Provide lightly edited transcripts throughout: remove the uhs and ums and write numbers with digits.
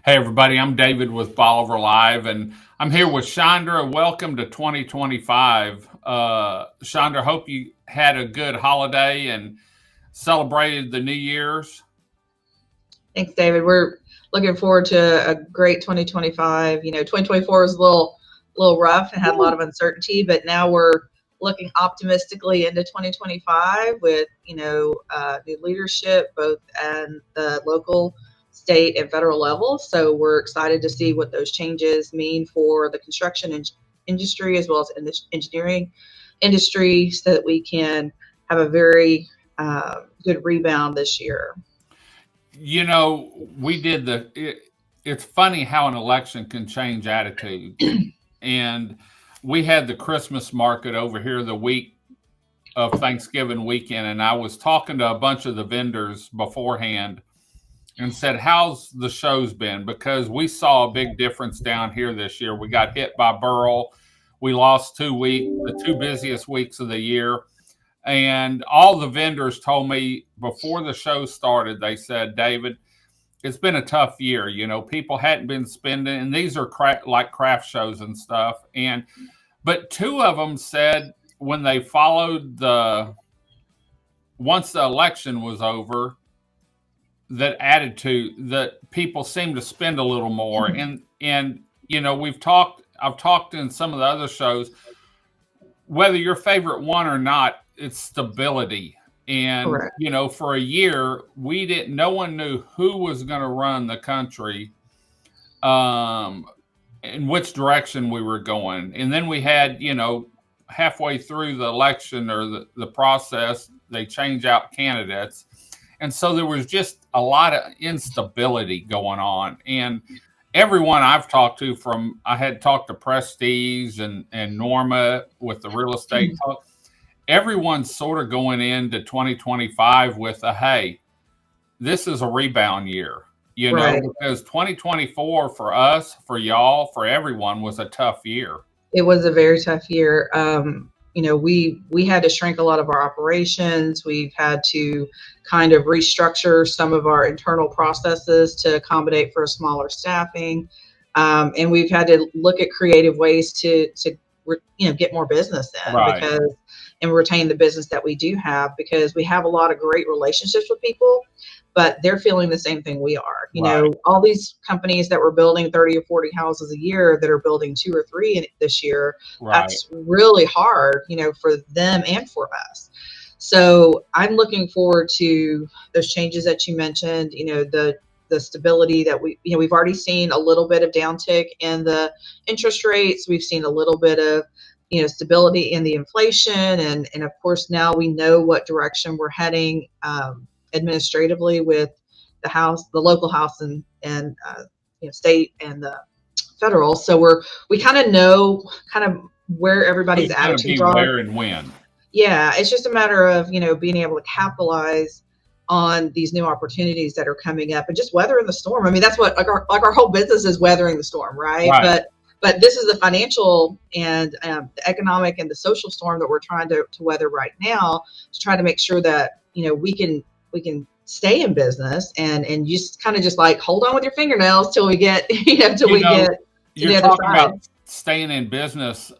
Hey, everybody, I'm David with Bolivar Live, and I'm here with Chandra. Welcome to 2025. Chandra, hope you had a good holiday and celebrated the New Year's. Thanks, David. We're looking forward to a great 2025. 2024 was a little rough and had a lot of uncertainty, but now we're looking optimistically into 2025 with new leadership both at the local, state, and federal level. So we're excited to see what those changes mean for the construction industry as well as in the engineering industry, so that we can have a very good rebound this year. We did it's funny how an election can change attitudes. And we had the Christmas market over here the week of Thanksgiving weekend, and I was talking to a bunch of the vendors beforehand and said, how's the shows been? Because we saw a big difference down here this year. We got hit by Burl. We lost the two busiest weeks of the year. And all the vendors told me before the show started, they said, David, it's been a tough year. People hadn't been spending, and these are like craft shows and stuff. But two of them said when they followed once the election was over, that attitude that people seem to spend a little more. And I've talked in some of the other shows, whether your favorite one or not, it's stability. And Correct. For a year no one knew who was going to run the country, in which direction we were going. And then we had halfway through the election or the process, they change out candidates. And so there was just a lot of instability going on. And everyone I've talked to, I had talked to Prestige and Norma with the real estate talk, everyone's sort of going into 2025 with hey, this is a rebound year, Right. because 2024 for us, for y'all, for everyone was a tough year. It was a very tough year. We had to shrink a lot of our operations. We've had to kind of restructure some of our internal processes to accommodate for a smaller staffing, and we've had to look at creative ways to get more business in, Right. because and retain the business that we do have, because we have a lot of great relationships with people, but they're feeling the same thing we are. Right. All these companies that were building 30 or 40 houses a year that are building two or three this year, Right. that's really hard, for them and for us. So I'm looking forward to those changes that you mentioned, the stability that we've already seen a little bit of downtick in the interest rates. We've seen a little bit of stability in the inflation, and of course now we know what direction we're heading administratively with the local house, and state and the federal. So we kind of know where everybody's Who's going to attitudes be are. where and when? Yeah, it's just a matter of being able to capitalize on these new opportunities that are coming up and just weathering the storm. I mean, that's what our whole business is, weathering the storm, right? Right. But this is the financial and the economic and the social storm that we're trying to weather right now, to try to make sure that we can stay in business, and just kind of just like hold on with your fingernails till we get till we get to You're the other talking side. about staying in business.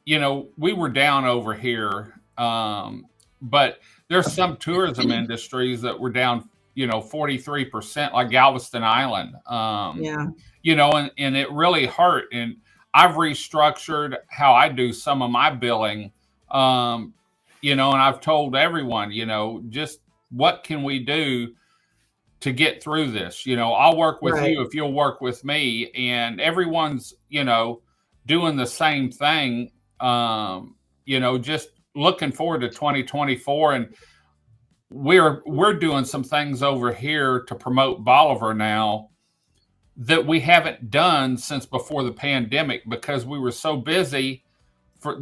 We were down over here, but there's some tourism industries that were down, 43%, like Galveston Island. Yeah. And it really hurt. And I've restructured how I do some of my billing, and I've told everyone, just what can we do to get through this? I'll work with Right. you if you'll work with me, and everyone's, doing the same thing. Just looking forward to 2024, and we're doing some things over here to promote Bolivar now that we haven't done since before the pandemic, because we were so busy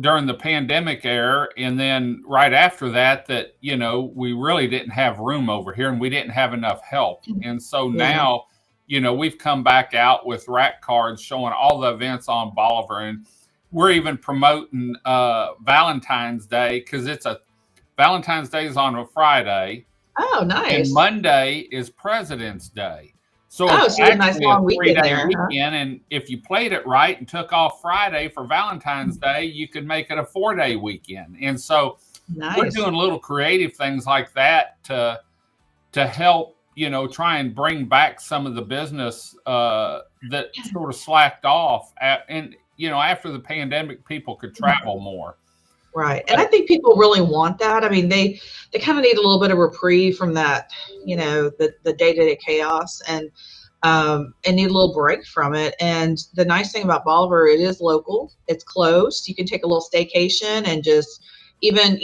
during the pandemic era, and then right after that we really didn't have room over here, and we didn't have enough help. And so Yeah. now we've come back out with rack cards showing all the events on Bolivar, and we're even promoting Valentine's Day, because Valentine's Day is on a Friday. Oh, And nice. Monday is President's Day. So Oh, it's so you get a nice actually a long weekend 3-day there, huh? weekend. And if you played it right and took off Friday for Valentine's Day, you could make it a 4-day weekend. And so we're Nice. doing little creative things like that to help, try and bring back some of the business that sort of slacked off. And, after the pandemic, people could travel more. Right. And I think people really want that. I mean, they kind of need a little bit of reprieve from that, the day-to-day chaos, and need a little break from it. And the nice thing about Bolivar, it is local. It's close. You can take a little staycation and just even,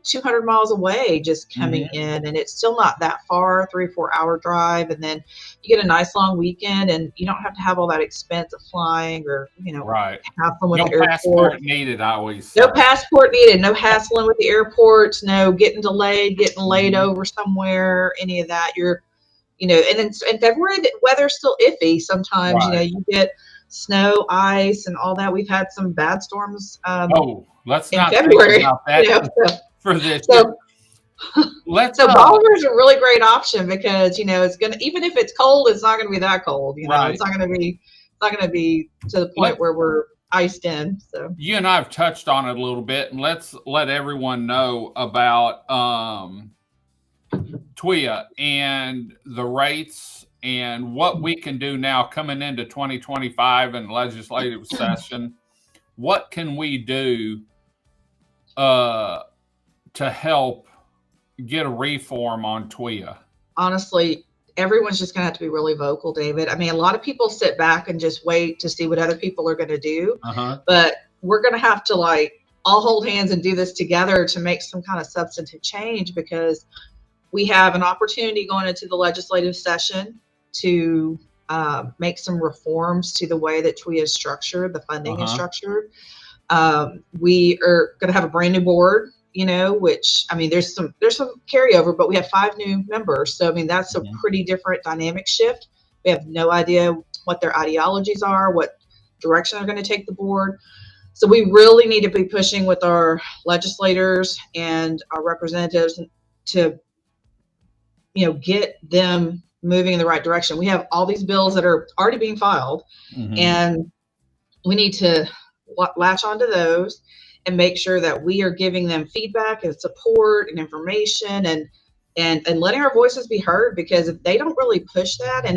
200 miles away, just coming Mhm. in, and it's still not that far, 3 or 4 hour drive. And then you get a nice long weekend, and you don't have to have all that expense of flying or, Right. hassling with No the airport. passport needed, I always say. No passport needed, no hassling with the airports, no getting delayed, getting laid Mhm. over somewhere, any of that. And in February, the weather's still iffy. Sometimes, Right. you get snow, ice, and all that. We've had some bad storms Oh, let's in not think February, about that So, for this year. so, Let's, so Bolivar's a really great option because, it's gonna, even if it's cold, it's not gonna be that cold. right. It's not gonna be to the point Let where we're iced in. So You and I have touched on it a little bit, and let's let everyone know about TWIA and the rates and what we can do now coming into 2025 and legislative session. What can we do uh, to help get a reform on TWIA? honestly, everyone's just going to have to be really vocal, David. I mean, a lot of people sit back and just wait to see what other people are going to do, Uh-huh. but we're going to have to all hold hands and do this together to make some kind of substantive change, because we have an opportunity going into the legislative session to make some reforms to the way that TWIA is structured, the funding is Uh-huh. structured. We are going to have a brand new board, which, I mean, there's some carryover, but we have 5 new members. So, I mean, that's a Mhm. pretty different dynamic shift. We have no idea what their ideologies are, what direction they're going to take the board. So we really need to be pushing with our legislators and our representatives to, get them moving in the right direction. We have all these bills that are already being filed, Mhm. and we need to latch onto those and make sure that we are giving them feedback and support and information, and letting our voices be heard, because if they don't really push that, and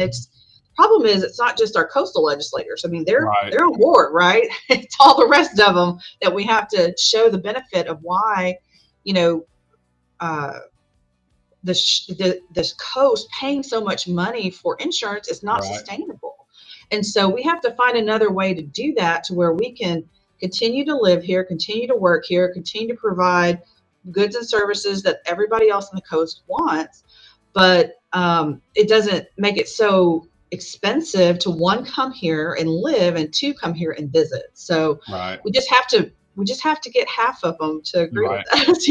problem is, it's not just our coastal legislators. I mean, Right. they're on board, right? It's all the rest of them that we have to show the benefit of why, uh, this coast paying so much money for insurance is not Right. sustainable. And so we have to find another way to do that, to where we can continue to live here, continue to work here, continue to provide goods and services that everybody else on the coast wants. But it doesn't make it so expensive to, one, come here and live, and 2, come here and visit. So Right. we just have to get half of them to agree Right. with us.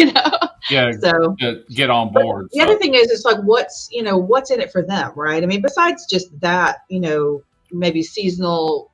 Yeah. So To get on board. the other thing is, it's like, what's in it for them, right? I mean, besides just that, maybe seasonal,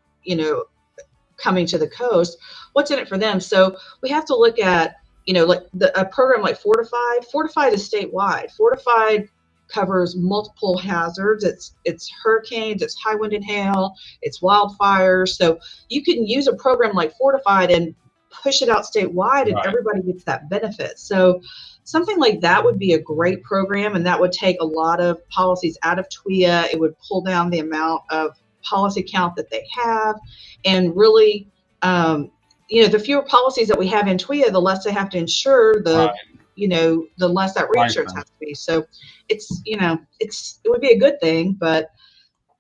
coming to the coast, what's in it for them? So we have to look at, like a program like Fortified. Fortified is statewide. Fortified covers multiple hazards. It's hurricanes, it's high wind and hail, it's wildfires. So you can use a program like Fortified and push it out statewide, and Right. everybody gets that benefit. So something like that would be a great program, and that would take a lot of policies out of TWIA. It would pull down the amount of policy count that they have, and really, the fewer policies that we have in TWIA, the less they have to insure, Right. the less that reinsurance Pricing. has to be. So it would be a good thing, but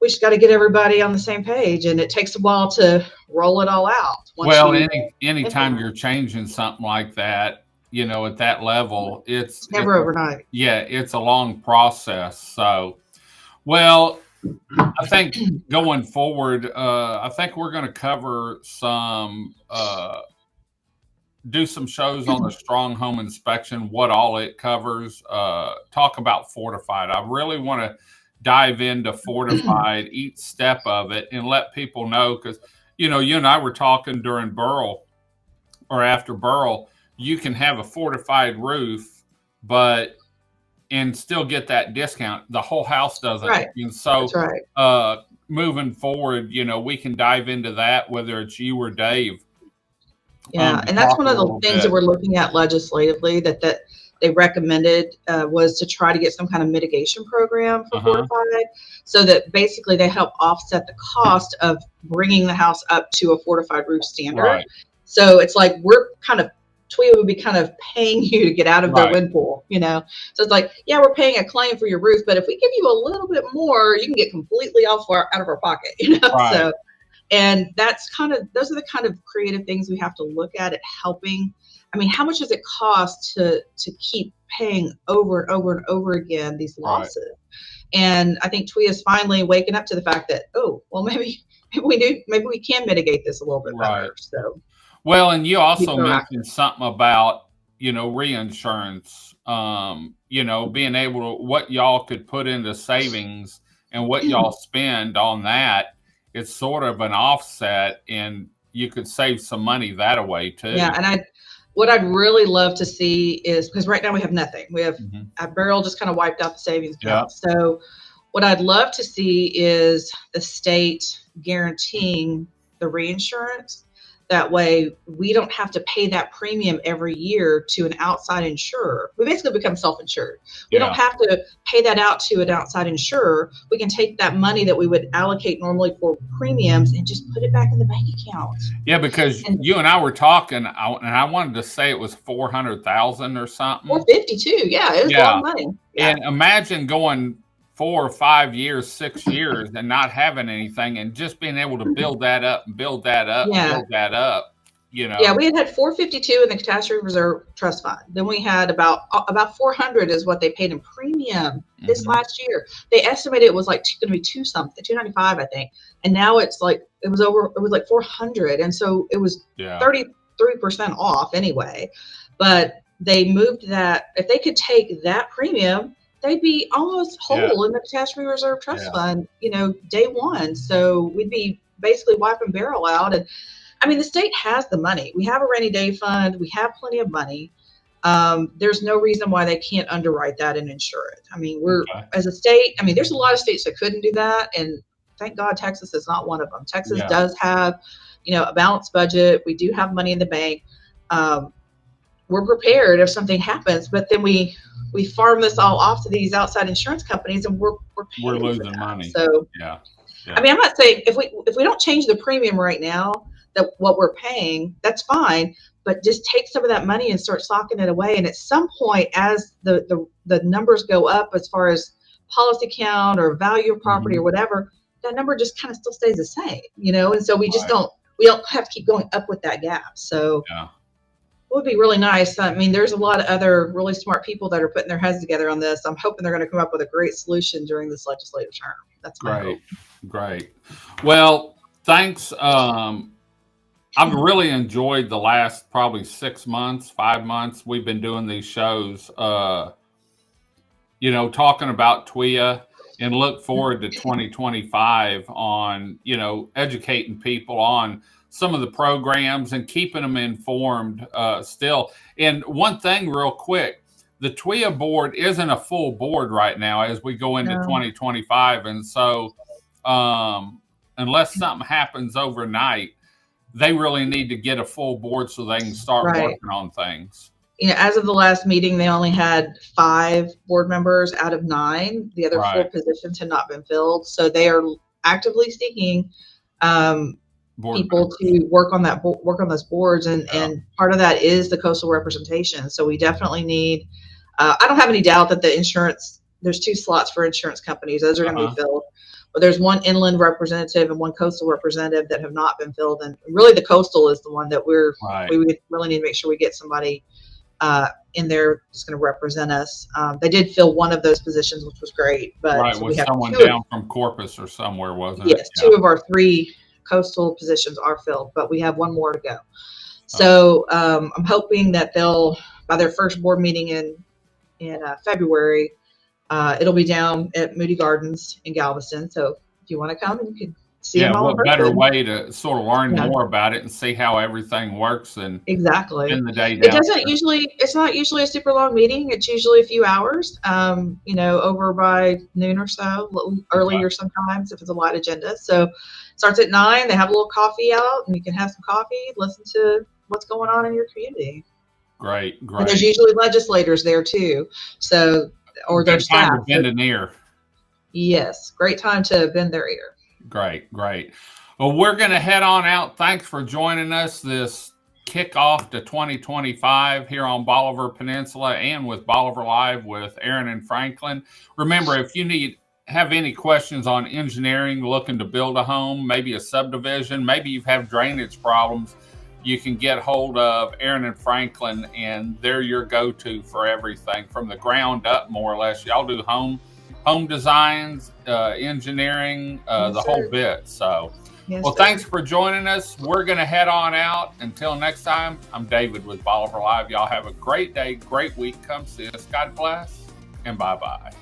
we just got to get everybody on the same page, and it takes a while to roll it all out. Well, Implement anytime it. you're changing something like that, at that level, It's never overnight. yeah, it's a long process. So, well, I think going forward, I think we're going to cover do some shows on the strong home inspection, what all it covers, talk about Fortified. I really want to dive into Fortified, each step of it, and let people know, because, you and I were talking during Burl, or after Burl, you can have a fortified roof, but and still get that discount. The whole house doesn't. Right. And so That's right. moving forward, we can dive into that, whether it's you or Dave. Yeah, To and that's talk one a of the little things that bit. we're looking at legislatively that they recommended was to try to get some kind of mitigation program for fortified, so that basically they help offset the cost of bringing the house up to a fortified roof standard. Right. So it's like TWIA would be kind of paying you to get out of their wind pool, So it's like, yeah, we're paying a claim for your roof, but if we give you a little bit more, you can get completely out of our pocket, Right. So. And those are the kind of creative things we have to look at helping. I mean, how much does it cost to keep paying over and over and over again these losses? Right. And I think TWIA is finally waking up to the fact that, maybe we can mitigate this a little bit better. So, well, and you also mentioned something about reinsurance. Being able to what y'all could put into savings and what y'all spend on that. It's sort of an offset, and you could save some money that way too. Yeah, and what I'd really love to see is, because right now we have nothing. We have a barrel just kind of wiped out the savings account. Yeah. So what I'd love to see is the state guaranteeing the reinsurance. That way we don't have to pay that premium every year to an outside insurer. We basically become self-insured. We don't have to pay that out to an outside insurer. We can take that money that we would allocate normally for premiums and just put it back in the bank account. Yeah, because you and I were talking, and I wanted to say it was 400,000 or something. 452, yeah, it was a lot of money. Yeah. And imagine going 4 or 5 years, 6 years, and not having anything, and just being able to build that up and build that up, and build that up. Yeah, we had 452 in the catastrophe reserve trust fund. Then we had about 400 is what they paid in premium this last year. They estimated it was like going to be 295, I think, and now it was like 400, and so it was 33% off anyway. But they moved that. If they could take that premium, they'd be almost whole in the catastrophe reserve trust fund, day one. So we'd be basically wiping barrel out. And I mean, the state has the money. We have a rainy day fund. We have plenty of money. There's no reason why they can't underwrite that and insure it. I mean, as a state, I mean, there's a lot of states that couldn't do that. And thank God Texas is not one of them. Texas does have, a balanced budget. We do have money in the bank. We're prepared if something happens, but then we farm this all off to these outside insurance companies, and we're losing money. So I mean, I'm not saying if we don't change the premium right now, that what we're paying, that's fine, but just take some of that money and start socking it away. And at some point, as the numbers go up as far as policy count or value of property or whatever, that number just kind of still stays the same, And so we just don't have to keep going up with that gap. So. It would be really nice. I mean, there's a lot of other really smart people that are putting their heads together on this. I'm hoping they're going to come up with a great solution during this legislative term. That's my hope. Great. Well, thanks. I've really enjoyed the last probably 6 months, 5 months. We've been doing these shows, talking about TWIA, and look forward to 2025 on, educating people on some of the programs and keeping them informed still. And one thing real quick, the TWIA board isn't a full board right now as we go into 2025. And so unless something happens overnight, they really need to get a full board so they can start working on things. As of the last meeting, they only had 5 board members out of 9. The other 4 positions had not been filled. So they are actively seeking people to work on those boards, and part of that is the coastal representation. So we definitely need. I don't have any doubt that there's 2 slots for insurance companies. Those are going to be filled, but there's 1 inland representative and 1 coastal representative that have not been filled. And really, the coastal is the one that we would really need to make sure we get somebody in there that's going to represent us. They did fill 1 of those positions, which was great. But so was someone down from Corpus or somewhere, wasn't it? Yes, 2 of our 3 coastal positions are filled, but we have 1 more to go. So I'm hoping that they'll, by their first board meeting in February, it'll be down at Moody Gardens in Galveston. So if you want to come, you can see Yeah, them all in what better person. way to sort of learn Yeah. more about it and see how everything works than Exactly. spend the day It down doesn't there. usually, it's not usually a super long meeting. It's usually a few hours, over by noon or so, a little Okay. earlier sometimes if it's a light agenda. So it starts at 9. They have a little coffee out and you can have some coffee, listen to what's going on in your community. Great, And there's great. usually legislators there too. So, or their Good time to staff. So, bend an ear. yes, great time to bend their ear. Great, great. Well, we're going to head on out. Thanks for joining us this kickoff to 2025 here on Bolivar Peninsula and with Bolivar Live with Aran and Franklin. Remember, if you have any questions on engineering, looking to build a home, maybe a subdivision, maybe you have drainage problems, you can get hold of Aran and Franklin, and they're your go-to for everything from the ground up, more or less. Y'all do home designs, engineering, Yes, the whole sir. bit. So, Yes, well, sir. thanks for joining us. We're going to head on out. Until next time, I'm David with Bolivar Live. Y'all have a great day, great week. Come see us. God bless, and bye-bye.